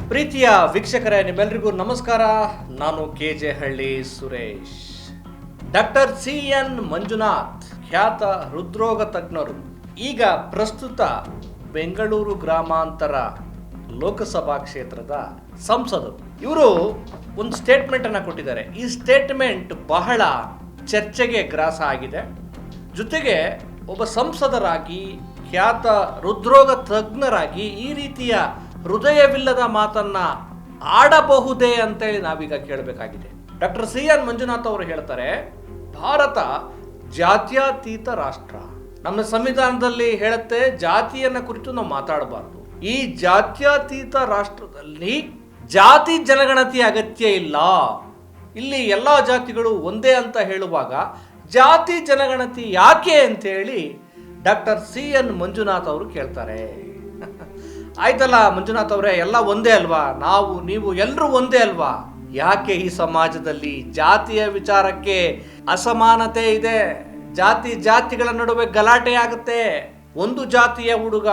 ಪ್ರೀತಿಯ ವೀಕ್ಷಕರೇ, ನಿಮ್ಮೆಲ್ಲರಿಗೂ ನಮಸ್ಕಾರ. ನಾನು KJ ಹಳ್ಳಿ ಸುರೇಶ್. ಡಾಕ್ಟರ್ CN ಮಂಜುನಾಥ್, ಖ್ಯಾತ ಹೃದ್ರೋಗ ತಜ್ಞರು, ಈಗ ಪ್ರಸ್ತುತ ಬೆಂಗಳೂರು ಗ್ರಾಮಾಂತರ ಲೋಕಸಭಾ ಕ್ಷೇತ್ರದ ಸಂಸದರು. ಇವರು ಒಂದು ಸ್ಟೇಟ್ಮೆಂಟ್ ಅನ್ನು ಕೊಟ್ಟಿದ್ದಾರೆ. ಈ ಸ್ಟೇಟ್ಮೆಂಟ್ ಬಹಳ ಚರ್ಚೆಗೆ ಗ್ರಾಸ ಆಗಿದೆ. ಜೊತೆಗೆ ಒಬ್ಬ ಸಂಸದರಾಗಿ, ಖ್ಯಾತ ಹೃದ್ರೋಗ ತಜ್ಞರಾಗಿ ಈ ರೀತಿಯ ಹೃದಯವಿಲ್ಲದ ಮಾತನ್ನ ಆಡಬಹುದೇ ಅಂತೇಳಿ ನಾವೀಗ ಕೇಳಬೇಕಾಗಿದೆ. ಡಾಕ್ಟರ್ CN ಮಂಜುನಾಥ್ ಅವರು ಹೇಳ್ತಾರೆ, ಭಾರತ ಜಾತ್ಯತೀತ ರಾಷ್ಟ್ರ. ನಮ್ಮ ಸಂವಿಧಾನದಲ್ಲಿ ಹೇಳುತ್ತೆ, ಜಾತಿಯನ್ನ ಕುರಿತು ನಾವು ಮಾತಾಡಬಾರ್ದು. ಈ ಜಾತ್ಯತೀತ ರಾಷ್ಟ್ರದಲ್ಲಿ ಜಾತಿ ಜನಗಣತಿ ಅಗತ್ಯ ಇಲ್ಲ. ಇಲ್ಲಿ ಎಲ್ಲ ಜಾತಿಗಳು ಒಂದೇ ಅಂತ ಹೇಳುವಾಗ ಜಾತಿ ಜನಗಣತಿ ಯಾಕೆ ಅಂತೇಳಿ ಡಾಕ್ಟರ್ CN ಮಂಜುನಾಥ್ ಅವರು ಕೇಳ್ತಾರೆ. ಆಯ್ತಲ್ಲ ಮಂಜುನಾಥ್ ಅವರೇ, ಎಲ್ಲ ಒಂದೇ ಅಲ್ವಾ? ನಾವು ನೀವು ಎಲ್ಲರೂ ಒಂದೇ ಅಲ್ವಾ? ಯಾಕೆ ಈ ಸಮಾಜದಲ್ಲಿ ಜಾತಿಯ ವಿಚಾರಕ್ಕೆ ಅಸಮಾನತೆ ಇದೆ? ಜಾತಿಗಳ ನಡುವೆ ಗಲಾಟೆ ಆಗುತ್ತೆ. ಒಂದು ಜಾತಿಯ ಹುಡುಗ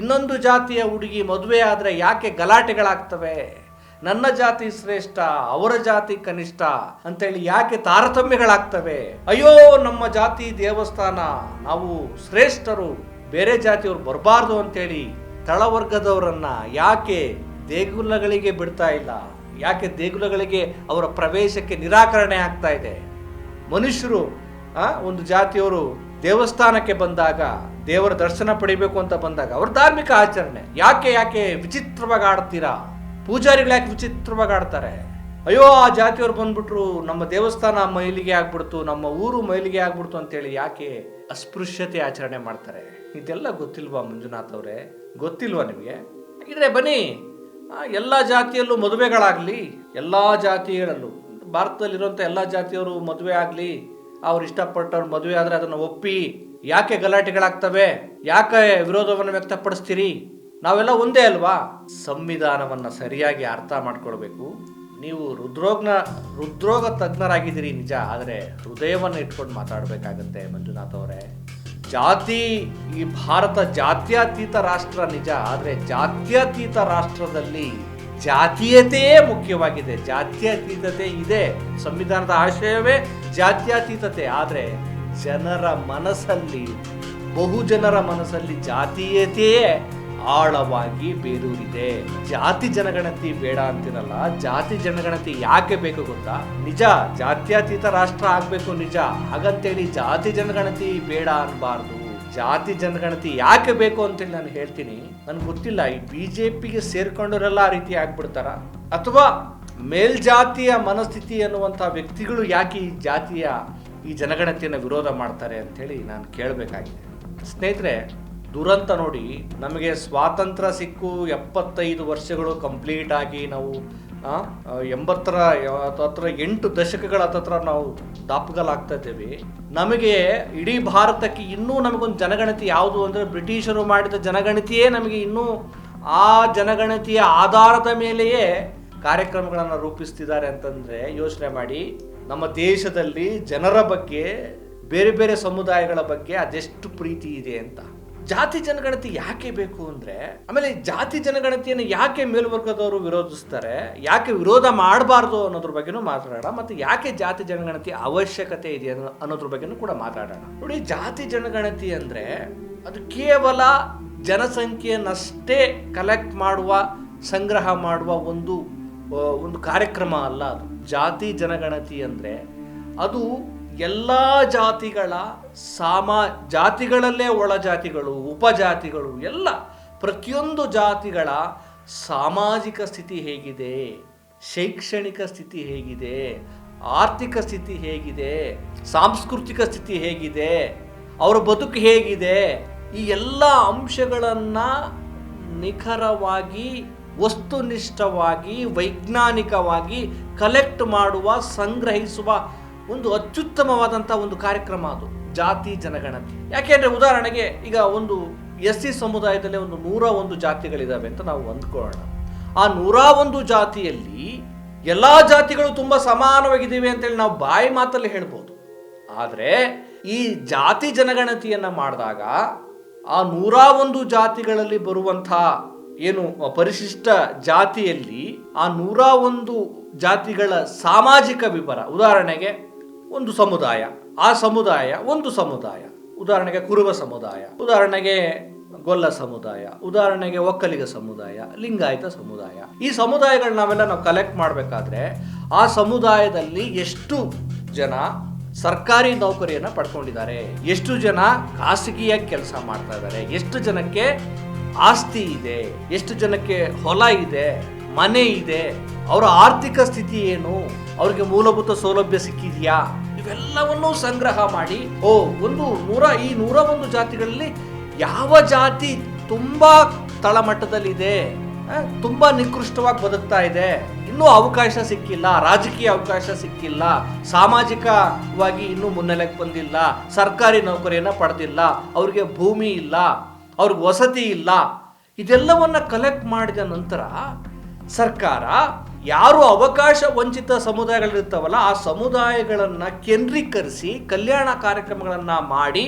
ಇನ್ನೊಂದು ಜಾತಿಯ ಹುಡುಗಿ ಮದುವೆ ಆದ್ರೆ ಯಾಕೆ ಗಲಾಟೆಗಳಾಗ್ತವೆ? ನನ್ನ ಜಾತಿ ಶ್ರೇಷ್ಠ, ಅವರ ಜಾತಿ ಕನಿಷ್ಠ ಅಂತೇಳಿ ಯಾಕೆ ತಾರತಮ್ಯಗಳಾಗ್ತವೆ? ಅಯ್ಯೋ, ನಮ್ಮ ಜಾತಿ ದೇವಸ್ಥಾನ, ನಾವು ಶ್ರೇಷ್ಠರು, ಬೇರೆ ಜಾತಿಯವರು ಬರಬಾರ್ದು ಅಂತೇಳಿ ತಳವರ್ಗದವರನ್ನ ಯಾಕೆ ದೇಗುಲಗಳಿಗೆ ಬಿಡ್ತಾ ಇಲ್ಲ? ಯಾಕೆ ದೇಗುಲಗಳಿಗೆ ಅವರ ಪ್ರವೇಶಕ್ಕೆ ನಿರಾಕರಣೆ ಆಗ್ತಾ ಇದೆ? ಮನುಷ್ಯರು ಒಂದು ಜಾತಿಯವರು ದೇವಸ್ಥಾನಕ್ಕೆ ಬಂದಾಗ, ದೇವರ ದರ್ಶನ ಪಡಿಬೇಕು ಅಂತ ಬಂದಾಗ ಅವ್ರ ಧಾರ್ಮಿಕ ಆಚರಣೆ ಯಾಕೆ ವಿಚಿತ್ರವಾಗಿ ಆಡ್ತೀರಾ? ಪೂಜಾರಿಗಳು ಯಾಕೆ ವಿಚಿತ್ರವಾಗಿ ಆಡ್ತಾರೆ? ಅಯ್ಯೋ, ಆ ಜಾತಿಯವ್ರು ಬಂದ್ಬಿಟ್ರು, ನಮ್ಮ ದೇವಸ್ಥಾನ ಮೈಲಿಗೆ ಆಗ್ಬಿಡ್ತು, ನಮ್ಮ ಊರು ಮೈಲಿಗೆ ಆಗ್ಬಿಡ್ತು ಅಂತೇಳಿ ಯಾಕೆ ಅಸ್ಪೃಶ್ಯತೆ ಆಚರಣೆ ಮಾಡ್ತಾರೆ? ಇದೆಲ್ಲ ಗೊತ್ತಿಲ್ವಾ ಮಂಜುನಾಥ್ ಅವರೇ? ಗೊತ್ತಿಲ್ವಾ ನಿಮಗೆ? ಹಾಗಿದ್ರೆ ಬನ್ನಿ, ಎಲ್ಲ ಜಾತಿಯಲ್ಲೂ ಮದುವೆಗಳಾಗಲಿ, ಎಲ್ಲ ಜಾತಿಗಳಲ್ಲೂ, ಭಾರತದಲ್ಲಿರುವಂಥ ಎಲ್ಲ ಜಾತಿಯವರು ಮದುವೆ ಆಗಲಿ, ಅವ್ರು ಇಷ್ಟಪಟ್ಟವ್ರು ಮದುವೆ ಆದರೆ ಅದನ್ನು ಒಪ್ಪಿ. ಯಾಕೆ ಗಲಾಟೆಗಳಾಗ್ತವೆ? ಯಾಕೆ ವಿರೋಧವನ್ನು ವ್ಯಕ್ತಪಡಿಸ್ತೀರಿ? ನಾವೆಲ್ಲ ಒಂದೇ ಅಲ್ವಾ? ಸಂವಿಧಾನವನ್ನು ಸರಿಯಾಗಿ ಅರ್ಥ ಮಾಡ್ಕೊಳ್ಬೇಕು. ನೀವು ಹೃದ್ರೋಗ ತಜ್ಞರಾಗಿದ್ದೀರಿ ನಿಜ, ಆದರೆ ಹೃದಯವನ್ನು ಇಟ್ಕೊಂಡು ಮಾತಾಡಬೇಕಾಗತ್ತೆ ಮಂಜುನಾಥ್ ಅವರೇ. ಜಾತಿ, ಈ ಭಾರತ ಜಾತ್ಯತೀತ ರಾಷ್ಟ್ರ ನಿಜ, ಆದರೆ ಜಾತ್ಯತೀತ ರಾಷ್ಟ್ರದಲ್ಲಿ ಜಾತೀಯತೆಯೇ ಮುಖ್ಯವಾಗಿದೆ. ಜಾತ್ಯತೀತತೆ ಇದೆ, ಸಂವಿಧಾನದ ಆಶಯವೇ ಜಾತ್ಯತೀತತೆ. ಆದರೆ ಜನರ ಮನಸ್ಸಲ್ಲಿ, ಬಹುಜನರ ಮನಸ್ಸಲ್ಲಿ ಜಾತೀಯತೆಯೇ ಆಳವಾಗಿ ಬೇರೂರಿದೆ. ಜಾತಿ ಜನಗಣತಿ ಬೇಡ ಅಂತಿರಲ್ಲ, ಜಾತಿ ಜನಗಣತಿ ಯಾಕೆ ಬೇಕು ಗೊತ್ತಾ? ನಿಜ, ಜಾತ್ಯತೀತ ರಾಷ್ಟ್ರ ಆಗ್ಬೇಕು ನಿಜ, ಹಾಗಂತೇಳಿ ಜಾತಿ ಜನಗಣತಿ ಬೇಡ ಅನ್ಬಾರ್ದು. ಜಾತಿ ಜನಗಣತಿ ಯಾಕೆ ಬೇಕು ಅಂತೇಳಿ ನಾನು ಹೇಳ್ತೀನಿ. ನನ್ಗೆ ಗೊತ್ತಿಲ್ಲ, ಈ BJPಗೆ ಸೇರ್ಕೊಂಡವರೆಲ್ಲ ಆ ರೀತಿ ಆಗ್ಬಿಡ್ತಾರ, ಅಥವಾ ಮೇಲ್ಜಾತಿಯ ಮನಸ್ಥಿತಿ ಅನ್ನುವಂಥ ವ್ಯಕ್ತಿಗಳು ಯಾಕೆ ಈ ಜನಗಣತಿಯನ್ನು ವಿರೋಧ ಮಾಡ್ತಾರೆ ಅಂತೇಳಿ ನಾನು ಕೇಳಬೇಕಾಗಿದೆ. ಸ್ನೇಹಿತರೆ, ದುರಂತ ನೋಡಿ, ನಮಗೆ ಸ್ವಾತಂತ್ರ್ಯ ಸಿಕ್ಕು 75 ವರ್ಷಗಳು ಕಂಪ್ಲೀಟ್ ಆಗಿ ನಾವು 8 ದಶಕಗಳ ಹತ್ರ ನಾವು ದಾಪುಗಾಲಾಗ್ತಾ ಇದ್ದೇವೆ. ನಮಗೆ ಇಡೀ ಭಾರತಕ್ಕೆ ಇನ್ನೂ ನಮಗೊಂದು ಜನಗಣತಿ ಯಾವುದು ಅಂದರೆ ಬ್ರಿಟಿಷರು ಮಾಡಿದ ಜನಗಣತಿಯೇ ನಮಗೆ ಇನ್ನೂ ಆ ಜನಗಣತಿಯ ಆಧಾರದ ಮೇಲೆಯೇ ಕಾರ್ಯಕ್ರಮಗಳನ್ನು ರೂಪಿಸ್ತಿದ್ದಾರೆ ಅಂತಂದರೆ ಯೋಚನೆ ಮಾಡಿ. ನಮ್ಮ ದೇಶದಲ್ಲಿ ಜನರ ಬಗ್ಗೆ, ಬೇರೆ ಬೇರೆ ಸಮುದಾಯಗಳ ಬಗ್ಗೆ ಅದೆಷ್ಟು ಪ್ರೀತಿ ಇದೆ ಅಂತ. ಜಾತಿ ಜನಗಣತಿ ಯಾಕೆ ಬೇಕು ಅಂದರೆ, ಆಮೇಲೆ ಜಾತಿ ಜನಗಣತಿಯನ್ನು ಯಾಕೆ ಮೇಲ್ವರ್ಗದವರು ವಿರೋಧಿಸ್ತಾರೆ, ಯಾಕೆ ವಿರೋಧ ಮಾಡಬಾರ್ದು ಅನ್ನೋದ್ರ ಬಗ್ಗೆನೂ ಮಾತಾಡೋಣ. ಮತ್ತು ಯಾಕೆ ಜಾತಿ ಜನಗಣತಿ ಅವಶ್ಯಕತೆ ಇದೆ ಅನ್ನೋದ್ರ ಬಗ್ಗೆನೂ ಕೂಡ ಮಾತಾಡೋಣ. ನೋಡಿ, ಜಾತಿ ಜನಗಣತಿ ಅಂದರೆ ಅದು ಕೇವಲ ಜನಸಂಖ್ಯೆಯನ್ನಷ್ಟೇ ಕಲೆಕ್ಟ್ ಮಾಡುವ, ಸಂಗ್ರಹ ಮಾಡುವ ಒಂದು ಕಾರ್ಯಕ್ರಮ ಅಲ್ಲ. ಅದು ಜಾತಿ ಜನಗಣತಿ ಅಂದರೆ ಅದು ಎಲ್ಲ ಜಾತಿಗಳ ಜಾತಿಗಳಲ್ಲೇ ಒಳ ಜಾತಿಗಳು, ಉಪಜಾತಿಗಳು, ಎಲ್ಲ ಪ್ರತಿಯೊಂದು ಜಾತಿಗಳ ಸಾಮಾಜಿಕ ಸ್ಥಿತಿ ಹೇಗಿದೆ, ಶೈಕ್ಷಣಿಕ ಸ್ಥಿತಿ ಹೇಗಿದೆ, ಆರ್ಥಿಕ ಸ್ಥಿತಿ ಹೇಗಿದೆ, ಸಾಂಸ್ಕೃತಿಕ ಸ್ಥಿತಿ ಹೇಗಿದೆ, ಅವರ ಬದುಕು ಹೇಗಿದೆ, ಈ ಎಲ್ಲ ಅಂಶಗಳನ್ನು ನಿಖರವಾಗಿ, ವಸ್ತುನಿಷ್ಠವಾಗಿ, ವೈಜ್ಞಾನಿಕವಾಗಿ ಕಲೆಕ್ಟ್ ಮಾಡುವ, ಸಂಗ್ರಹಿಸುವ ಒಂದು ಅತ್ಯುತ್ತಮವಾದಂಥ ಒಂದು ಕಾರ್ಯಕ್ರಮ ಅದು ಜಾತಿ ಜನಗಣತಿ. ಯಾಕೆಂದರೆ ಉದಾಹರಣೆಗೆ ಈಗ ಒಂದು SC ಸಮುದಾಯದಲ್ಲಿ 101 ಜಾತಿಗಳಿದ್ದಾವೆ ಅಂತ ನಾವು ಅಂದ್ಕೊಳ್ಳೋಣ. ಆ 101 ಜಾತಿಯಲ್ಲಿ ಎಲ್ಲ ಜಾತಿಗಳು ತುಂಬ ಸಮಾನವಾಗಿದ್ದೀವಿ ಅಂತೇಳಿ ನಾವು ಬಾಯಿ ಮಾತಲ್ಲಿ ಹೇಳ್ಬೋದು. ಆದರೆ ಈ ಜಾತಿ ಜನಗಣತಿಯನ್ನು ಮಾಡಿದಾಗ ಆ 101 ಜಾತಿಗಳಲ್ಲಿ ಬರುವಂಥ ಏನು ಪರಿಶಿಷ್ಟ ಜಾತಿಯಲ್ಲಿ ಆ 101 ಜಾತಿಗಳ ಸಾಮಾಜಿಕ ವಿವರ, ಉದಾಹರಣೆಗೆ ಒಂದು ಸಮುದಾಯ, ಆ ಸಮುದಾಯ ಒಂದು ಸಮುದಾಯ, ಉದಾಹರಣೆಗೆ ಕುರುಬ ಸಮುದಾಯ, ಉದಾಹರಣೆಗೆ ಗೊಲ್ಲ ಸಮುದಾಯ, ಉದಾಹರಣೆಗೆ ಒಕ್ಕಲಿಗ ಸಮುದಾಯ, ಲಿಂಗಾಯತ ಸಮುದಾಯ. ಈ ಸಮುದಾಯಗಳನ್ನ ನಾವು ಕಲೆಕ್ಟ್ ಮಾಡಬೇಕಾದ್ರೆ ಆ ಸಮುದಾಯದಲ್ಲಿ ಎಷ್ಟು ಜನ ಸರ್ಕಾರಿ ನೌಕರಿಯನ್ನ ಪಡ್ಕೊಂಡಿದ್ದಾರೆ, ಎಷ್ಟು ಜನ ಖಾಸಗಿಯಾಗಿ ಕೆಲಸ ಮಾಡ್ತಾ ಇದ್ದಾರೆ, ಎಷ್ಟು ಜನಕ್ಕೆ ಆಸ್ತಿ ಇದೆ, ಎಷ್ಟು ಜನಕ್ಕೆ ಹೊಲ ಇದೆ, ಮನೆ ಇದೆ, ಅವರ ಆರ್ಥಿಕ ಸ್ಥಿತಿ ಏನು, ಅವ್ರಿಗೆ ಮೂಲಭೂತ ಸೌಲಭ್ಯ ಸಿಕ್ಕಿದ್ಯಾ, ಇವೆಲ್ಲವನ್ನೂ ಸಂಗ್ರಹ ಮಾಡಿ ಈ 101 ಜಾತಿಗಳಲ್ಲಿ ಯಾವ ಜಾತಿ ತುಂಬಾ ತಳಮಟ್ಟದಲ್ಲಿದೆ, ತುಂಬಾ ನಿಕೃಷ್ಟವಾಗಿ ಬದುಕ್ತಾ ಇದೆ, ಇನ್ನೂ ಅವಕಾಶ ಸಿಕ್ಕಿಲ್ಲ, ರಾಜಕೀಯ ಅವಕಾಶ ಸಿಕ್ಕಿಲ್ಲ, ಸಾಮಾಜಿಕವಾಗಿ ಇನ್ನೂ ಮುನ್ನೆಲೆಗೆ ಬಂದಿಲ್ಲ, ಸರ್ಕಾರಿ ನೌಕರಿಯನ್ನ ಪಡೆದಿಲ್ಲ, ಅವ್ರಿಗೆ ಭೂಮಿ ಇಲ್ಲ, ಅವ್ರಿಗೆ ವಸತಿ ಇಲ್ಲ, ಇದೆಲ್ಲವನ್ನ ಕಲೆಕ್ಟ್ ಮಾಡಿದ ನಂತರ ಸರ್ಕಾರ ಯಾರು ಅವಕಾಶ ವಂಚಿತ ಸಮುದಾಯಗಳಿರ್ತಾವಲ್ಲ ಆ ಸಮುದಾಯಗಳನ್ನ ಕೇಂದ್ರೀಕರಿಸಿ ಕಲ್ಯಾಣ ಕಾರ್ಯಕ್ರಮಗಳನ್ನ ಮಾಡಿ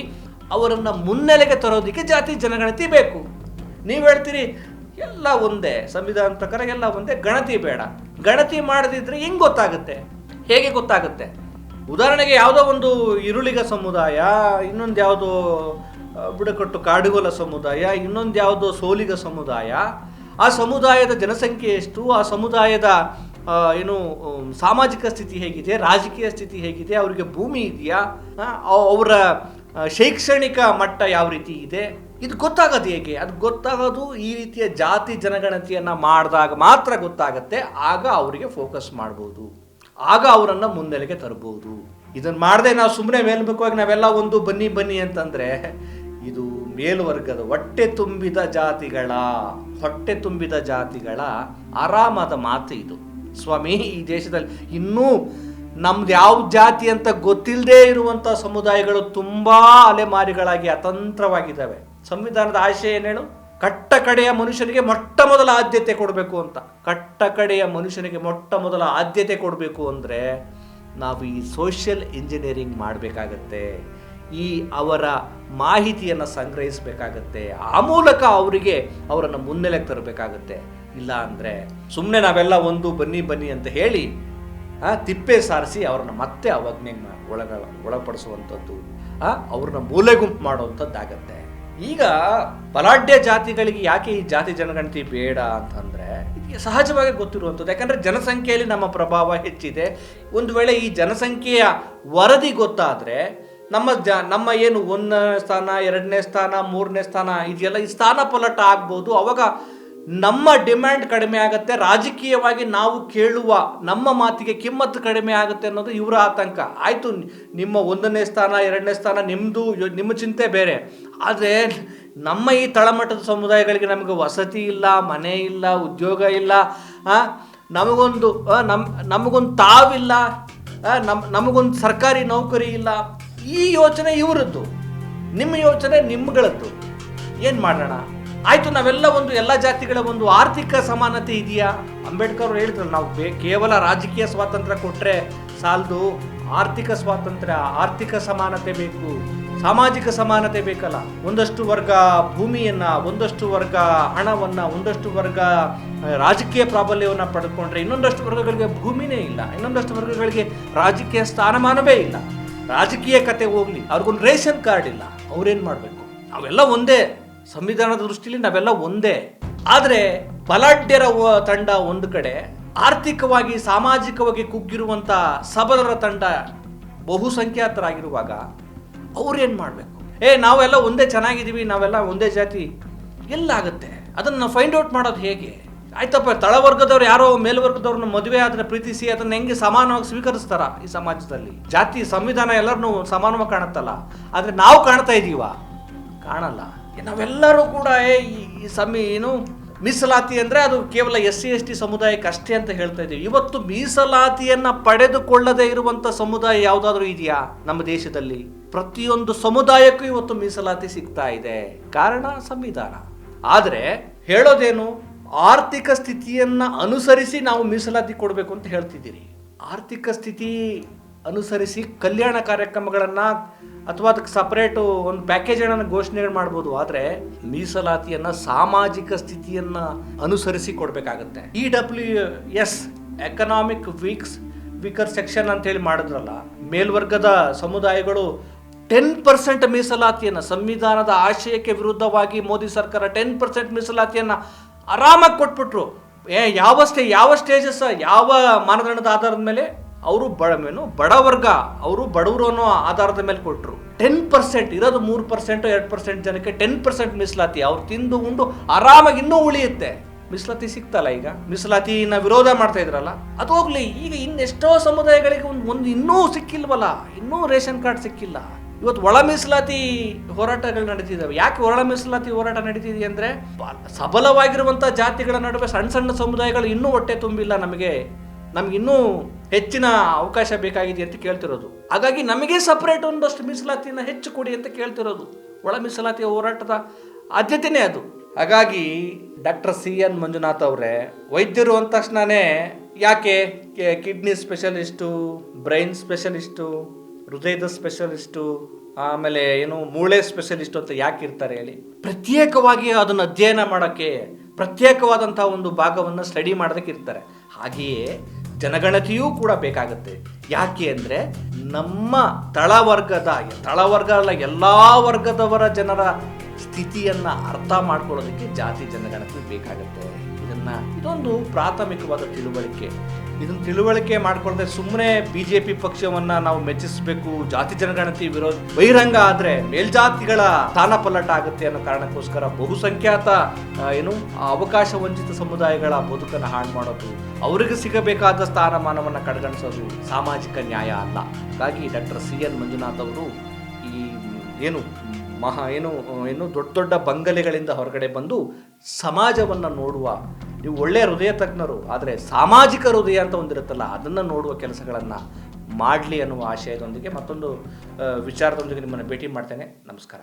ಅವರನ್ನ ಮುನ್ನೆಲೆಗೆ ತರೋದಕ್ಕೆ ಜಾತಿ ಜನಗಣತಿ ಬೇಕು. ನೀವು ಹೇಳ್ತೀರಿ ಎಲ್ಲ ಒಂದೇ, ಸಂವಿಧಾನ ಪ್ರಕಾರ ಎಲ್ಲ ಒಂದೇ, ಗಣತಿ ಬೇಡ. ಗಣತಿ ಮಾಡದಿದ್ರೆ ಹೆಂಗ್ ಗೊತ್ತಾಗುತ್ತೆ? ಹೇಗೆ ಗೊತ್ತಾಗುತ್ತೆ? ಉದಾಹರಣೆಗೆ ಯಾವುದೋ ಒಂದು ಈರುಳಿಗ ಸಮುದಾಯ, ಇನ್ನೊಂದು ಯಾವುದೋ ಬುಡಕಟ್ಟು ಕಾಡುಗೊಲ ಸಮುದಾಯ, ಇನ್ನೊಂದು ಯಾವುದೋ ಸೋಲಿಗ ಸಮುದಾಯ, ಆ ಸಮುದಾಯದ ಜನಸಂಖ್ಯೆ ಎಷ್ಟು, ಆ ಸಮುದಾಯದ ಸಾಮಾಜಿಕ ಸ್ಥಿತಿ ಹೇಗಿದೆ, ರಾಜಕೀಯ ಸ್ಥಿತಿ ಹೇಗಿದೆ, ಅವರಿಗೆ ಭೂಮಿ ಇದೆಯಾ, ಅವರ ಶೈಕ್ಷಣಿಕ ಮಟ್ಟ ಯಾವ ರೀತಿ ಇದೆ, ಇದು ಗೊತ್ತಾಗೋದು ಹೇಗೆ? ಅದು ಗೊತ್ತಾಗೋದು ಈ ರೀತಿಯ ಜಾತಿ ಜನಗಣತಿಯನ್ನ ಮಾಡಿದಾಗ ಮಾತ್ರ ಗೊತ್ತಾಗತ್ತೆ. ಆಗ ಅವರಿಗೆ ಫೋಕಸ್ ಮಾಡ್ಬೋದು, ಆಗ ಅವರನ್ನ ಮುನ್ನೆಲೆಗೆ ತರಬಹುದು. ಇದನ್ನ ಮಾಡದೆ ನಾವು ಸುಮ್ಮನೆ ಮೇಲ್ಮುಖವಾಗಿ ನಾವೆಲ್ಲ ಒಂದು ಬನ್ನಿ ಅಂತಂದ್ರೆ ಇದು ಮೇಲ್ವರ್ಗದ ಹೊಟ್ಟೆ ತುಂಬಿದ ಜಾತಿಗಳ ಆರಾಮದ ಮಾತು ಇದು. ಸ್ವಾಮಿ, ಈ ದೇಶದಲ್ಲಿ ಇನ್ನೂ ನಮ್ದು ಯಾವ ಜಾತಿ ಅಂತ ಗೊತ್ತಿಲ್ಲದೆ ಇರುವಂತ ಸಮುದಾಯಗಳು ತುಂಬಾ ಅಲೆಮಾರಿಗಳಾಗಿ ಅತಂತ್ರವಾಗಿದ್ದಾವೆ. ಸಂವಿಧಾನದ ಆಶಯ ಏನೇಳು? ಕಟ್ಟ ಕಡೆಯ ಮನುಷ್ಯನಿಗೆ ಮೊಟ್ಟ ಮೊದಲ ಆದ್ಯತೆ ಕೊಡಬೇಕು ಅಂತ. ಕಟ್ಟ ಕಡೆಯ ಮನುಷ್ಯನಿಗೆ ಮೊಟ್ಟ ಮೊದಲ ಆದ್ಯತೆ ಕೊಡಬೇಕು ಅಂದ್ರೆ ನಾವು ಈ ಸೋಷಿಯಲ್ ಇಂಜಿನಿಯರಿಂಗ್ ಮಾಡಬೇಕಾಗತ್ತೆ, ಈ ಅವರ ಮಾಹಿತಿಯನ್ನು ಸಂಗ್ರಹಿಸಬೇಕಾಗತ್ತೆ, ಆ ಮೂಲಕ ಅವರನ್ನು ಮುನ್ನೆಲೆಗೆ ತರಬೇಕಾಗತ್ತೆ. ಇಲ್ಲ ಅಂದರೆ ಸುಮ್ಮನೆ ನಾವೆಲ್ಲ ಒಂದು ಬನ್ನಿ ಅಂತ ಹೇಳಿ ತಿಪ್ಪೆ ಸಾರಿಸಿ ಅವ್ರನ್ನ ಮತ್ತೆ ಅವಜ್ಞೆಗೆ ಒಳಪಡಿಸುವಂಥದ್ದು, ಅವ್ರನ್ನ ಮೂಲೆ ಗುಂಪು ಮಾಡುವಂಥದ್ದಾಗತ್ತೆ. ಈಗ ಬಲಾಢ್ಯ ಜಾತಿಗಳಿಗೆ ಯಾಕೆ ಈ ಜಾತಿ ಜನಗಣತಿ ಬೇಡ ಅಂತಂದ್ರೆ ಇದಕ್ಕೆ ಸಹಜವಾಗಿ ಗೊತ್ತಿರುವಂಥದ್ದು. ಯಾಕಂದ್ರೆ ಜನಸಂಖ್ಯೆಯಲ್ಲಿ ನಮ್ಮ ಪ್ರಭಾವ ಹೆಚ್ಚಿದೆ. ಒಂದು ವೇಳೆ ಈ ಜನಸಂಖ್ಯೆಯ ವರದಿ ಗೊತ್ತಾದ್ರೆ ನಮ್ಮ ಏನು 1ನೇ ಸ್ಥಾನ, 2ನೇ ಸ್ಥಾನ, 3ನೇ ಸ್ಥಾನ ಇದೆಲ್ಲ ಈ ಸ್ಥಾನ ಪಲಟ ಆಗ್ಬೋದು. ಅವಾಗ ನಮ್ಮ ಡಿಮ್ಯಾಂಡ್ ಕಡಿಮೆ ಆಗುತ್ತೆ, ರಾಜಕೀಯವಾಗಿ ನಾವು ಕೇಳುವ ನಮ್ಮ ಮಾತಿಗೆ ಕಿಮ್ಮತ್ತು ಕಡಿಮೆ ಆಗುತ್ತೆ ಅನ್ನೋದು ಇವರ ಆತಂಕ. ಆಯಿತು, ನಿಮ್ಮ 1ನೇ ಸ್ಥಾನ 2ನೇ ಸ್ಥಾನ ನಿಮ್ಮ ಚಿಂತೆ ಬೇರೆ. ಆದರೆ ನಮ್ಮ ಈ ತಳಮಟ್ಟದ ಸಮುದಾಯಗಳಿಗೆ ನಮಗೆ ವಸತಿ ಇಲ್ಲ, ಮನೆ ಇಲ್ಲ, ಉದ್ಯೋಗ ಇಲ್ಲ, ನಮಗೊಂದು ತಾವಿಲ್ಲ, ನಮಗೊಂದು ಸರ್ಕಾರಿ ನೌಕರಿ ಇಲ್ಲ. ಈ ಯೋಚನೆ ಇವರದ್ದು, ನಿಮ್ಮ ಯೋಚನೆ ನಿಮ್ಗಳದ್ದು. ಏನು ಮಾಡೋಣ? ಆಯಿತು, ನಾವೆಲ್ಲ ಎಲ್ಲ ಜಾತಿಗಳ ಒಂದು ಆರ್ಥಿಕ ಸಮಾನತೆ ಇದೆಯಾ? ಅಂಬೇಡ್ಕರ್ ಅವರು ಹೇಳಿದ್ರು, ನಾವು ಕೇವಲ ರಾಜಕೀಯ ಸ್ವಾತಂತ್ರ್ಯ ಕೊಟ್ಟರೆ ಸಾಲದು, ಆರ್ಥಿಕ ಸ್ವಾತಂತ್ರ್ಯ, ಆರ್ಥಿಕ ಸಮಾನತೆ ಬೇಕು, ಸಾಮಾಜಿಕ ಸಮಾನತೆ ಬೇಕಲ್ಲ. ಒಂದಷ್ಟು ವರ್ಗ ಭೂಮಿಯನ್ನ, ಒಂದಷ್ಟು ವರ್ಗ ಹಣವನ್ನ, ಒಂದಷ್ಟು ವರ್ಗ ರಾಜಕೀಯ ಪ್ರಾಬಲ್ಯವನ್ನ ಪಡೆದುಕೊಂಡ್ರೆ ಇನ್ನೊಂದಷ್ಟು ವರ್ಗಗಳಿಗೆ ಭೂಮಿನೇ ಇಲ್ಲ, ಇನ್ನೊಂದಷ್ಟು ವರ್ಗಗಳಿಗೆ ರಾಜಕೀಯ ಸ್ಥಾನಮಾನವೇ ಇಲ್ಲ. ರಾಜಕೀಯ ಕತೆ ಹೋಗ್ಲಿ, ಅವ್ರಿಗೊಂದು ರೇಷನ್ ಕಾರ್ಡ್ ಇಲ್ಲ, ಅವ್ರೇನ್ ಮಾಡ್ಬೇಕು? ನಾವೆಲ್ಲ ಒಂದೇ, ಸಂವಿಧಾನದ ದೃಷ್ಟಿಯಲ್ಲಿ ನಾವೆಲ್ಲ ಒಂದೇ. ಆದ್ರೆ ಬಲಾಢ್ಯರ ತಂಡ ಒಂದು ಕಡೆ, ಆರ್ಥಿಕವಾಗಿ ಸಾಮಾಜಿಕವಾಗಿ ಕುಗ್ಗಿರುವಂತ ಸಬಲರ ತಂಡ ಬಹುಸಂಖ್ಯಾತರಾಗಿರುವಾಗ ಅವ್ರೇನ್ ಮಾಡ್ಬೇಕು? ನಾವೆಲ್ಲ ಒಂದೇ ಚೆನ್ನಾಗಿದ್ದೀವಿ, ನಾವೆಲ್ಲ ಒಂದೇ ಜಾತಿ, ಎಲ್ಲಾಗುತ್ತೆ? ಅದನ್ನ ಫೈಂಡ್ ಔಟ್ ಮಾಡೋದು ಹೇಗೆ? ಆಯ್ತಪ್ಪ, ತಳವರ್ಗದವ್ರು ಯಾರೋ ಮೇಲ್ವರ್ಗದವ್ರನ್ನ ಮದುವೆ ಆದ್ರೆ ಪ್ರೀತಿಸಿ ಅದನ್ನ ಹೆಂಗೆ ಸಮಾನವಾಗಿ ಸ್ವೀಕರಿಸ್ತಾರ? ಈ ಸಮಾಜದಲ್ಲಿ ಜಾತಿ ಸಂವಿಧಾನ ಎಲ್ಲರನ್ನೂ ಸಮಾನವಾಗಿ ಕಾಣುತ್ತಲ್ಲ, ಆದ್ರೆ ನಾವು ಕಾಣ್ತಾ ಇದೀವ? ಕಾಣಲ್ಲ. ನಾವೆಲ್ಲರೂ ಕೂಡ ಮೀಸಲಾತಿ ಅಂದ್ರೆ ಅದು ಕೇವಲ SC/ST ಸಮುದಾಯಕ್ಕೆ ಅಷ್ಟೇ ಅಂತ ಹೇಳ್ತಾ ಇದ್ದೀವಿ. ಇವತ್ತು ಮೀಸಲಾತಿಯನ್ನ ಪಡೆದುಕೊಳ್ಳದೆ ಇರುವಂತ ಸಮುದಾಯ ಯಾವ್ದಾದ್ರು ಇದೆಯಾ ನಮ್ಮ ದೇಶದಲ್ಲಿ? ಪ್ರತಿಯೊಂದು ಸಮುದಾಯಕ್ಕೂ ಇವತ್ತು ಮೀಸಲಾತಿ ಸಿಗ್ತಾ ಇದೆ. ಕಾರಣ ಸಂವಿಧಾನ. ಆದ್ರೆ ಹೇಳೋದೇನು? ಆರ್ಥಿಕ ಸ್ಥಿತಿಯನ್ನ ಅನುಸರಿಸಿ ನಾವು ಮೀಸಲಾತಿ ಕೊಡಬೇಕು ಅಂತ ಹೇಳ್ತಿದ್ದೀರಿ. ಆರ್ಥಿಕ ಸ್ಥಿತಿ ಅನುಸರಿಸಿ ಕಲ್ಯಾಣ ಕಾರ್ಯಕ್ರಮಗಳನ್ನ ಅಥವಾ ಅದಕ್ಕೆ ಸಪರೇಟು ಒಂದು ಪ್ಯಾಕೇಜನ್ನು ಘೋಷಣೆ ಮಾಡ್ಬೋದು. ಆದರೆ ಮೀಸಲಾತಿಯನ್ನು ಸಾಮಾಜಿಕ ಸ್ಥಿತಿಯನ್ನು ಅನುಸರಿಸಿ ಕೊಡಬೇಕಾಗತ್ತೆ. EWS ಎಕನಾಮಿಕ್ ವೀಕರ್ ಸೆಕ್ಷನ್ ಅಂತೇಳಿ ಮಾಡಿದ್ರಲ್ಲ, ಮೇಲ್ವರ್ಗದ ಸಮುದಾಯಗಳು 10% ಮೀಸಲಾತಿಯನ್ನು, ಸಂವಿಧಾನದ ಆಶಯಕ್ಕೆ ವಿರುದ್ಧವಾಗಿ ಮೋದಿ ಸರ್ಕಾರ 10% ಮೀಸಲಾತಿಯನ್ನು ಆರಾಮಾಗಿ ಕೊಟ್ಬಿಟ್ರು. ಯಾವ ಸ್ಟೇಜಸ್, ಯಾವ ಮಾನದಂಡದ ಆಧಾರದ ಮೇಲೆ ಅವರು ಬಡವರ್ಗ, ಅವರು ಬಡವರು ಅನ್ನೋ ಆಧಾರದ ಮೇಲೆ ಕೊಟ್ಟರು. 10% ಇರೋದು 3%, 2% ಜನಕ್ಕೆ 10% ಮೀಸಲಾತಿ. ಅವ್ರು ತಿಂದು ಉಂಡು ಆರಾಮಾಗಿ ಇನ್ನೂ ಉಳಿಯುತ್ತೆ. ಮೀಸಲಾತಿ ಸಿಗ್ತಲ್ಲ. ಈಗ ಮೀಸಲಾತಿನ ವಿರೋಧ ಮಾಡ್ತಾ ಇದ್ರಲ್ಲ, ಅದು ಹೋಗ್ಲಿ. ಈಗ ಇನ್ನೆಷ್ಟೋ ಸಮುದಾಯಗಳಿಗೆ ಒಂದು ಇನ್ನೂ ಸಿಕ್ಕಿಲ್ವಲ್ಲ, ಇನ್ನೂ ರೇಷನ್ ಕಾರ್ಡ್ ಸಿಕ್ಕಿಲ್ಲ. ಇವತ್ತು ಒಳ ಮೀಸಲಾತಿ ಹೋರಾಟಗಳು ನಡೀತಿದ್ದಾವೆ. ಯಾಕೆ ಒಳ ಮೀಸಲಾತಿ ಹೋರಾಟ ನಡೀತಿದೆ ಅಂದರೆ, ಸಬಲವಾಗಿರುವಂಥ ಜಾತಿಗಳ ನಡುವೆ ಸಣ್ಣ ಸಣ್ಣ ಸಮುದಾಯಗಳು ಇನ್ನೂ ಹೊಟ್ಟೆ ತುಂಬಿಲ್ಲ, ನಮಗಿನ್ನೂ ಹೆಚ್ಚಿನ ಅವಕಾಶ ಬೇಕಾಗಿದೆ ಅಂತ ಕೇಳ್ತಿರೋದು. ಹಾಗಾಗಿ ನಮಗೆ ಸಪರೇಟ್ ಒಂದಷ್ಟು ಮೀಸಲಾತಿನ ಹೆಚ್ಚು ಕೊಡಿ ಅಂತ ಕೇಳ್ತಿರೋದು. ಒಳ ಮೀಸಲಾತಿ ಹೋರಾಟದ ಆದ್ಯತೆಯೇ ಅದು. ಹಾಗಾಗಿ ಡಾಕ್ಟರ್ CN ಮಂಜುನಾಥ್ ಅವರೇ, ವೈದ್ಯರು ಅಂದ ತಕ್ಷಣನೇ ಯಾಕೆ ಕಿಡ್ನಿ ಸ್ಪೆಷಲಿಸ್ಟು, ಬ್ರೈನ್ ಸ್ಪೆಷಲಿಸ್ಟು, ಹೃದಯದ ಸ್ಪೆಷಲಿಸ್ಟು, ಆಮೇಲೆ ಮೂಳೆ ಸ್ಪೆಷಲಿಸ್ಟು ಅಂತ ಯಾಕೆ ಇರ್ತಾರೆ ಹೇಳಿ? ಪ್ರತ್ಯೇಕವಾಗಿ ಅದನ್ನು ಅಧ್ಯಯನ ಮಾಡೋಕ್ಕೆ ಪ್ರತ್ಯೇಕವಾದಂಥ ಒಂದು ಭಾಗವನ್ನು ಸ್ಟಡಿ ಮಾಡೋದಕ್ಕೆ ಇರ್ತಾರೆ. ಹಾಗೆಯೇ ಜನಗಣತಿಯೂ ಕೂಡ ಬೇಕಾಗುತ್ತೆ. ಯಾಕೆ ಅಂದರೆ ನಮ್ಮ ತಳವರ್ಗ ಅಲ್ಲ, ಎಲ್ಲ ವರ್ಗದವರ ಜನರ ಸ್ಥಿತಿಯನ್ನು ಅರ್ಥ ಮಾಡ್ಕೊಳ್ಳೋದಕ್ಕೆ ಜಾತಿ ಜನಗಣತಿ ಬೇಕಾಗುತ್ತೆ. ಇದೊಂದು ಪ್ರಾಥಮಿಕವಾದ ತಿಳುವಳಿಕೆ. ಇದನ್ನು ತಿಳುವಳಿಕೆ ಮಾಡ್ಕೊಳ್ಳದೆ ಸುಮ್ಮನೆ BJP ಪಕ್ಷವನ್ನು ನಾವು ಮೆಚ್ಚಿಸಬೇಕು, ಜಾತಿ ಜನಗಣತಿ ವಿರೋಧ ಬಹಿರಂಗ ಆದರೆ ಮೇಲ್ಜಾತಿಗಳ ಸ್ಥಾನ ಪಲ್ಲಟ ಆಗುತ್ತೆ ಅನ್ನೋ ಕಾರಣಕ್ಕೋಸ್ಕರ ಬಹುಸಂಖ್ಯಾತ ಅವಕಾಶ ವಂಚಿತ ಸಮುದಾಯಗಳ ಬದುಕನ್ನು ಹಾಳು ಮಾಡೋದು, ಅವರಿಗೆ ಸಿಗಬೇಕಾದ ಸ್ಥಾನಮಾನವನ್ನು ಕಡೆಗಣಿಸೋದು ಸಾಮಾಜಿಕ ನ್ಯಾಯ ಅಲ್ಲ. ಹಾಗಾಗಿ ಡಾಕ್ಟರ್ CN ಮಂಜುನಾಥ್ ಅವರು ಈ ದೊಡ್ಡ ದೊಡ್ಡ ಬಂಗಲೆಗಳಿಂದ ಹೊರಗಡೆ ಬಂದು ಸಮಾಜವನ್ನು ನೋಡುವ, ನೀವು ಒಳ್ಳೆಯ ಹೃದಯ ತಜ್ಞರು, ಆದರೆ ಸಾಮಾಜಿಕ ಹೃದಯ ಅಂತ ಒಂದಿರುತ್ತಲ್ಲ, ಅದನ್ನು ನೋಡುವ ಕೆಲಸಗಳನ್ನು ಮಾಡಲಿ ಅನ್ನುವ ಆಶಯದೊಂದಿಗೆ ಮತ್ತೊಂದು ವಿಚಾರದೊಂದಿಗೆ ನಿಮ್ಮನ್ನು ಭೇಟಿ ಮಾಡ್ತೇನೆ. ನಮಸ್ಕಾರ.